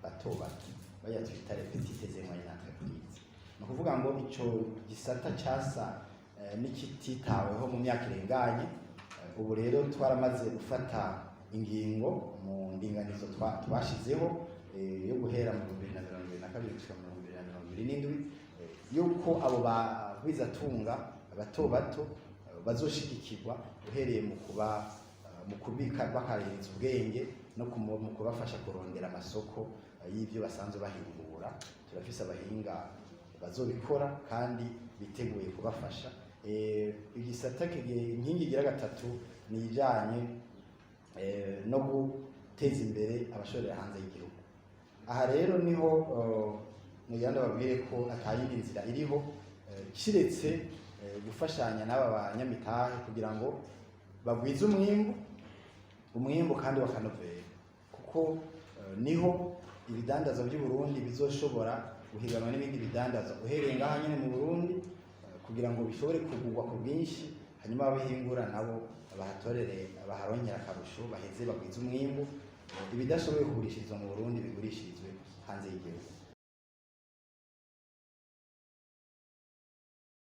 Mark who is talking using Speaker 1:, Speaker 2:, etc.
Speaker 1: bato bato baya twita petites et moyennes entreprises. Ni ukuvuga ngo ico gisata casa n'ikititaweho mu myaka irenganye. Ubu rero twaramaze gufata ingingo mu ndinganizo twashizeho yo guhera mu 2022 gushika mu 2027 yuko abo bagwizatunga bato bato bazoshigikirwa uhereye mu kubika bakaririza ubwenge no mu kubafasha kurondera amasoko y'ivyo basanzwe bahingura. Turafise abahinga bazobikora kandi biteguye kubafasha. Igisata inkingi igira gatatu ni ijanye no guteza imbere abashorera hanze y'igihugu. Aha rero niho muganda babwire ko atayindi nzira iriho kiretse gufashanya n'aba banyamitahe kugira ngo bagwize umwimbu kandi bakanovera, kuko niho ibidandaza by'u Burundi bizoshobora guhiganwa n'ibindi bidandaza uhereye ngaha nyene mu Burundi kugira ngo bishobore kugurwa ku bwinshi, hanyuma abahingura nabo bahatorere baharongera akarusho baheze bagwize umwimbu, ibidashoboye kugurishirizwa mu Burundi bigurishirizwe hanze y'igihugu.